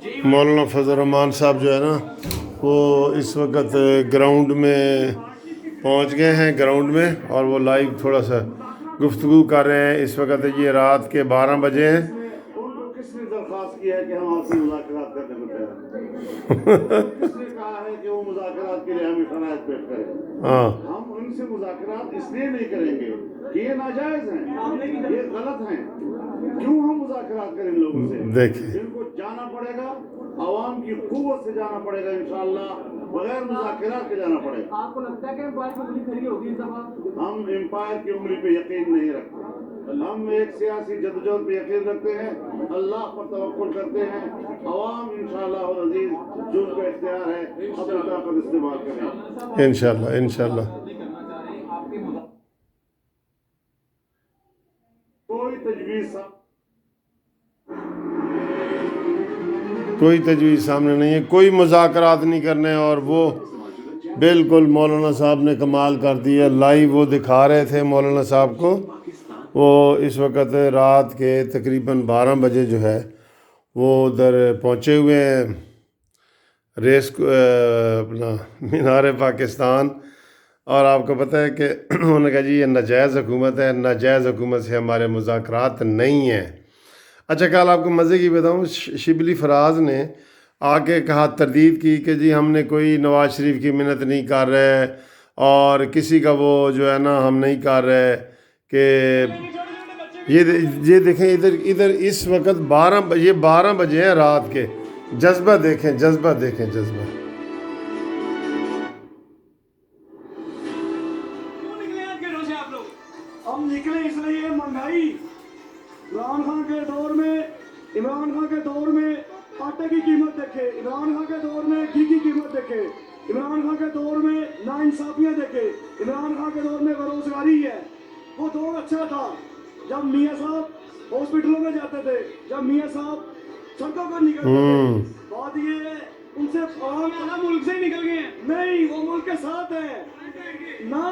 مولانا فضل الرحمان صاحب جو ہے نا وہ اس وقت گراؤنڈ میں پہنچ گئے ہیں گراؤنڈ میں، اور وہ لائیو تھوڑا سا گفتگو کر رہے ہیں۔ اس وقت یہ رات کے 12 بجے ہیں۔ کس نے درخواست کی ہے کہ ہم آپ سے مذاکرات کرنے کو تیار ہیں؟ کس نے کہا ہے کہ وہ مذاکرات کے لیے ہمیں شرائط پیش کریں؟ ہاں، ہم ان سے مذاکرات اس لیے نہیں کریں گے کہ یہ ناجائز ہیں، یہ غلط ہیں۔ کیوں ہم مذاکرات کریں لوگوں سے؟ دیکھیں ان کو جانا پڑے گا، عوام کی قوت سے جانا پڑے گا، انشاءاللہ بغیر مذاکرات کے جانا پڑے گا۔ آپ کو لگتا ہے کہ امپائر کی انگلی کھڑی ہوگی اس دفعہ؟ ہم امپائر کی انگلی پہ یقین نہیں رکھتے، ہم ایک سیاسی جدوجہد پہ یقین رکھتے ہیں، اللہ پر توکل کرتے ہیں۔ عوام انشاءاللہ العزیز جو ان کا اختیار ہے اپنی طاقت استعمال کریں انشاءاللہ انشاءاللہ۔ کوئی تجویز سامنے نہیں ہے، کوئی مذاکرات نہیں کرنے، اور وہ بالکل مولانا صاحب نے کمال کر دیا۔ لائیو وہ دکھا رہے تھے مولانا صاحب کو، وہ اس وقت رات کے تقریباً 12 بجے جو ہے وہ ادھر پہنچے ہوئے ہیں ریس اپنا مینار پاکستان، اور آپ کو پتہ ہے کہ انہوں نے کہا جی یہ ناجائز حکومت ہے، ناجائز حکومت سے ہمارے مذاکرات نہیں ہیں۔ اچھا، کل آپ کو مزے کی بتاؤں، شبلی فراز نے آ کے کہا، تردید کی کہ جی ہم نے کوئی نواز شریف کی منت نہیں کر رہے، اور کسی کا وہ جو ہے نا ہم نہیں کر رہے کہ یہ دیکھیں ادھر اس وقت 12 بجے ہیں رات کے۔ جذبہ دیکھیں، جذبہ دیکھیں، جذبہ۔ ہم نکلے اس لیے مہنگائی، عمران خان کے دور میں آٹے کی قیمت دیکھے، عمران خان کے دور میں گھی کی قیمت دیکھے، عمران خان کے دور میں ناانصافیاں دیکھے، عمران خان کے دور میں بے روزگاری ہے۔ وہ دور اچھا تھا جب میاں صاحب ہاسپٹلوں میں جاتے تھے، جب میاں صاحب سڑکوں پر نکلتے تھے۔ بات یہ ہے ان سے ملک سے نکل گئے ہیں، نہیں وہ ملک کے ساتھ ہیں، نہ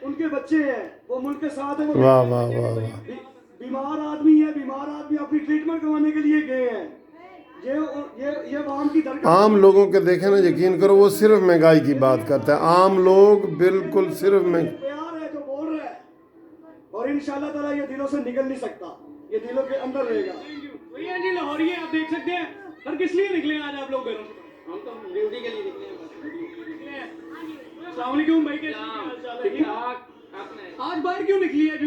ان کے بچے ہیں، وہ ملک کے ساتھ ہیں۔ واہ واہ واہ واہ۔ بیمار آدمی اپنی ٹریٹمنٹ کروانے کے لیے گئے ہیں۔ یہ عوام کی درد، عام لوگوں کے دیکھیں نا، یقین کرو وہ صرف مہنگائی کی بات کرتا ہے، عام لوگ بالکل صرف پیار ہے جو بول رہا ہے، اور انشاءاللہ تعالیٰ یہ دلوں سے نکل نہیں سکتا، یہ دلوں کے اندر رہے گا۔ وہی جی لاہوری ہے، آپ دیکھ سکتے ہیں۔ پر کس لیے نکلے ہیں آج آپ لوگ گھروں سے؟ ہم تو ڈیوٹی کے لیے نکلے ہیں۔ السلام علیکم بھائی، کیسے ہیں؟ ٹھیک ٹھاک۔ آج باہر کیوں نکلی ہے؟ یہ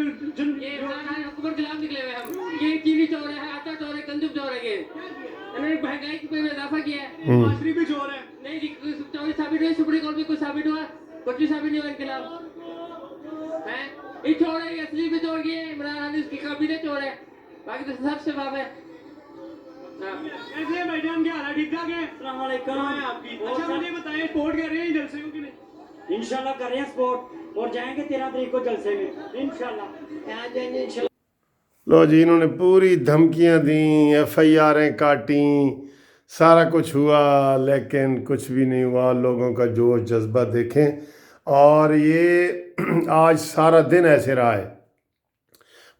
حکومت کے خلاف نکلے ہوئے ہم۔ یہ چینی چور ہے، آٹا چور ہے، گندم چور ہے، یہ انہوں نے مہنگائی کی کوئی اضافہ کیا ہے۔ معاشری بھی چور ہے۔ نہیں جی، چوری ثابت ہوئی، سپریم کورٹ میں کوئی ثابت ہوا؟ کچھ بھی ثابت نہیں ہوا ان کے خلاف۔ یہ چور ہے، یہ اصلی بھی چور، یہ عمران خان اس کی کابینہ چور ہے، باقی تو سب سے معاف ہے۔ ایسے ہیں بھائی جان، کیا حال ہے؟ ٹھیک ٹھاک ہے؟ السلام علیکم۔ آپ کی اچھا مجھے بتائیں، سپورٹ کر رہے ہیں جلسے کو کہ نہیں؟ انشاءاللہ کر رہے ہیں سپورٹ، اور جائیں گے 13 تاریخ کو جلسے میں انشاءاللہ، یہاں جائیں گے انشاءاللہ۔ لو جی، انہوں نے پوری دھمکیاں دیں، FIRیں کاٹیں، سارا کچھ ہوا، لیکن کچھ بھی نہیں ہوا۔ لوگوں کا جوش جذبہ دیکھیں، اور یہ آج سارا دن ایسے رہا ہے۔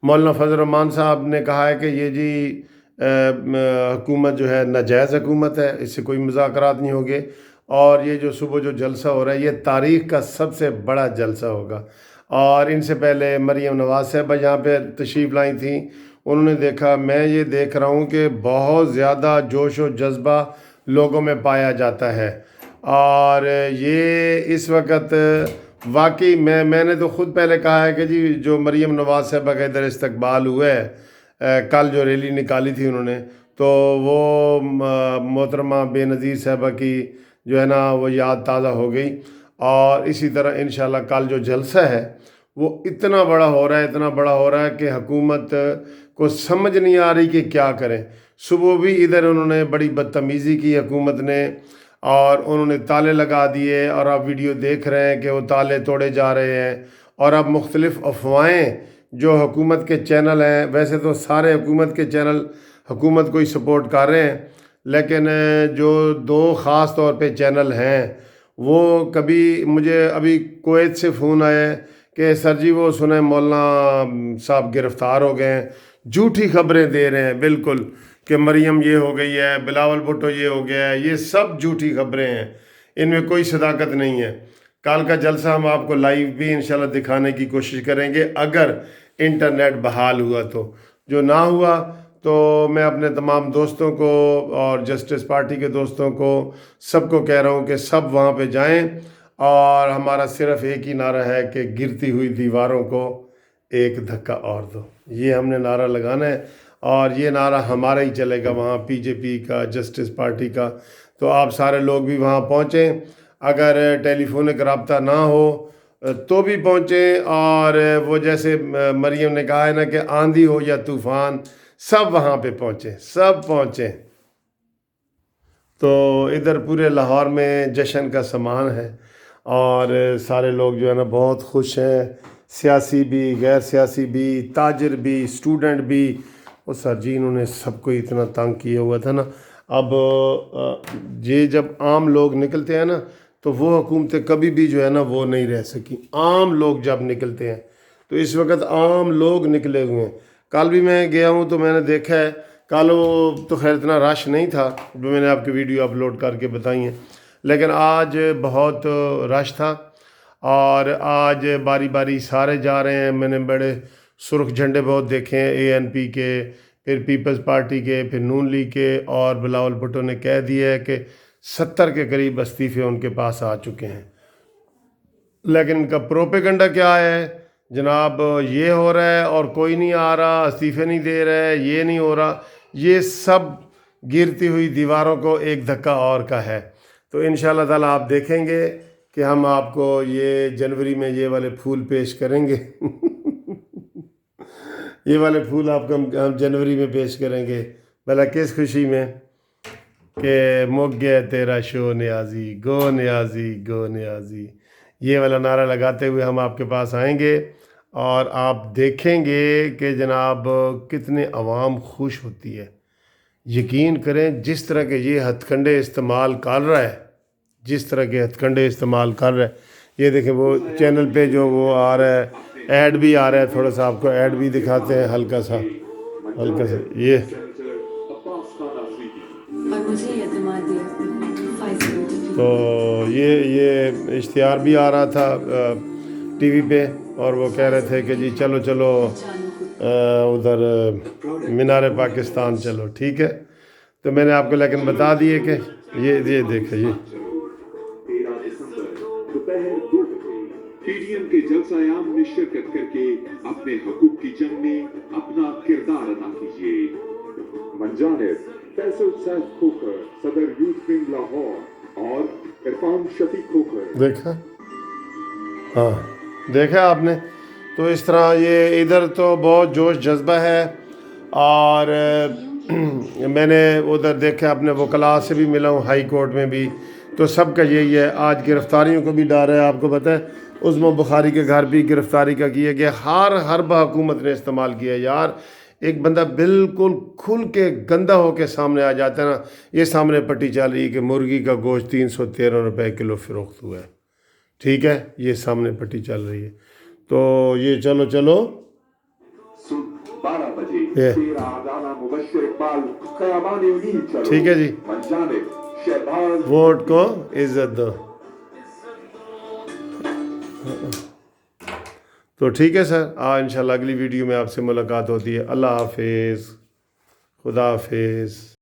مولانا فضل الرحمان صاحب نے کہا ہے کہ یہ جی حکومت جو ہے ناجائز حکومت ہے، اس سے کوئی مذاکرات نہیں ہوگے، اور یہ جو صبح جو جلسہ ہو رہا ہے یہ تاریخ کا سب سے بڑا جلسہ ہوگا۔ اور ان سے پہلے مریم نواز صاحبہ یہاں پہ تشریف لائی تھیں، انہوں نے دیکھا، میں یہ دیکھ رہا ہوں کہ بہت زیادہ جوش و جذبہ لوگوں میں پایا جاتا ہے، اور یہ اس وقت واقعی میں نے تو خود پہلے کہا ہے کہ جی جو مریم نواز صاحبہ کا ادھر استقبال ہوا ہے، کل جو ریلی نکالی تھی انہوں نے، تو وہ محترمہ بے نظیر صاحبہ کی جو ہے نا وہ یاد تازہ ہو گئی۔ اور اسی طرح انشاءاللہ کل جو جلسہ ہے وہ اتنا بڑا ہو رہا ہے کہ حکومت کو سمجھ نہیں آ رہی کہ کیا کریں۔ صبح بھی ادھر انہوں نے بڑی بدتمیزی کی حکومت نے، اور انہوں نے تالے لگا دیے، اور آپ ویڈیو دیکھ رہے ہیں کہ وہ تالے توڑے جا رہے ہیں، اور اب مختلف افواہیں جو حکومت کے چینل ہیں، ویسے تو سارے حکومت کے چینل حکومت کو ہی سپورٹ کر رہے ہیں، لیکن جو 2 خاص طور پہ چینل ہیں وہ کبھی مجھے ابھی کویت سے فون آئے کہ سر جی وہ سنیں مولانا صاحب گرفتار ہو گئے ہیں، جھوٹی خبریں دے رہے ہیں بالکل کہ مریم یہ ہو گئی ہے، بلاول بھٹو یہ ہو گیا ہے، یہ سب جھوٹی خبریں ہیں، ان میں کوئی صداقت نہیں ہے۔ کل کا جلسہ ہم آپ کو لائیو بھی انشاءاللہ دکھانے کی کوشش کریں گے اگر انٹرنیٹ بحال ہوا تو، جو نہ ہوا تو میں اپنے تمام دوستوں کو اور جسٹس پارٹی کے دوستوں کو سب کو کہہ رہا ہوں کہ سب وہاں پہ جائیں، اور ہمارا صرف ایک ہی نعرہ ہے کہ گرتی ہوئی دیواروں کو ایک دھکا اور دو، یہ ہم نے نعرہ لگانا ہے، اور یہ نعرہ ہمارا ہی چلے گا وہاں پی جے پی کا، جسٹس پارٹی کا۔ تو آپ سارے لوگ بھی وہاں پہنچیں، اگر ٹیلی فونک رابطہ نہ ہو تو بھی پہنچیں، اور وہ جیسے مریم نے کہا ہے نا کہ آندھی ہو یا طوفان، سب وہاں پہ پہنچیں، سب پہنچیں۔ تو ادھر پورے لاہور میں جشن کا سامان ہے، اور سارے لوگ جو ہے نا بہت خوش ہیں، سیاسی بھی، غیر سیاسی بھی، تاجر بھی، اسٹوڈنٹ بھی۔ وہ سر جی انہوں نے سب کو اتنا تنگ کیا ہوا تھا نا، اب یہ جب عام لوگ نکلتے ہیں نا تو وہ حکومتیں کبھی بھی جو ہے نا وہ نہیں رہ سکی، عام لوگ جب نکلتے ہیں تو اس وقت عام لوگ نکلے ہوئے ہیں۔ کل بھی میں گیا ہوں تو میں نے دیکھا ہے، کل وہ تو خیر اتنا رش نہیں تھا جو میں نے آپ کی ویڈیو اپلوڈ کر کے بتائی ہیں، لیکن آج بہت رش تھا، اور آج باری باری سارے جا رہے ہیں۔ میں نے بڑے سرخ جھنڈے بہت دیکھے ہیں، اے این پی کے، پھر پیپلز پارٹی کے، پھر نون لیگ کے، اور بلاول بھٹو نے کہہ دیا ہے کہ 70 کے قریب استعفے ان کے پاس آ چکے ہیں۔ لیکن ان کا پروپیگنڈا کیا ہے جناب، یہ ہو رہا ہے اور کوئی نہیں آ رہا، استعفے نہیں دے رہا ہے، یہ نہیں ہو رہا، یہ سب گرتی ہوئی دیواروں کو ایک دھکا اور کا ہے۔ تو انشاءاللہ تعالیٰ آپ دیکھیں گے کہ ہم آپ کو یہ جنوری میں یہ والے پھول پیش کریں گے یہ والے پھول آپ کو ہم جنوری میں پیش کریں گے، بھلا کس خوشی میں کہ مک گیا تیرا شو نیازی، گو نیازی گو نیازی، یہ والا نعرہ لگاتے ہوئے ہم آپ کے پاس آئیں گے، اور آپ دیکھیں گے کہ جناب کتنے عوام خوش ہوتی ہے۔ یقین کریں جس طرح کے یہ ہتھ کنڈے استعمال کر رہا ہے، جس طرح کے ہتھ کنڈے استعمال کر رہا ہے، یہ دیکھیں وہ چینل پہ جو وہ آ رہا ہے، ایڈ بھی آ رہا ہے، تھوڑا سا آپ کو ایڈ بھی دکھاتے ہیں ہلکا سا یہ اور مجھے اعتماد دیا فائز تو یہ اشتہار بھی آ رہا تھا ٹی وی پہ، اور وہ کہہ رہے تھے کہ جی چلو چلو ادھر مینار پاکستان چلو، ٹھیک ہے۔ تو میں نے آپ کو لیکن بتا دیے کہ یہ دیکھیں یہ 13 دسمبر دوپہر 2 بجے پی ڈی ایم کے جلسہ عام میں شرکت کر کے اپنے حقوق کی جنگ میں اپنا کردار ادا کیجیے۔ منجانب فیصل سیف کھوکھر، صدر یوتھ ونگ لاہور، اور عرفان شفیق کھوکھر۔ دیکھا، ہاں دیکھا آپ نے۔ تو اس طرح یہ ادھر تو بہت جوش جذبہ ہے، اور میں نے ادھر دیکھا اپنے وکلاء سے بھی ملا ہوں، ہائی کورٹ میں بھی، تو سب کا یہی ہے۔ آج گرفتاریوں کو بھی ڈر ہے، آپ کو پتہ ہے عظمی بخاری کے گھر بھی گرفتاری کا کیا گیا، ہر حربہ حکومت نے استعمال کیا۔ یار ایک بندہ بالکل کھل کے گندا ہو کے سامنے آ جاتا ہے نا، یہ سامنے پٹی چل رہی ہے کہ مرغی کا گوشت 313 روپے کلو فروخت ہوا ہے، ٹھیک ہے، یہ سامنے پٹی چل رہی ہے۔ تو یہ چلو صبح 12 بجے یہ 13 عدالہ مبشر اقبال خیابان امید چلو، ٹھیک ہے جی، منجانب شہباز ووٹ کو عزت دو۔ تو ٹھیک ہے سر، انشاءاللہ اگلی ویڈیو میں آپ سے ملاقات ہوتی ہے۔ اللہ حافظ، خدا حافظ۔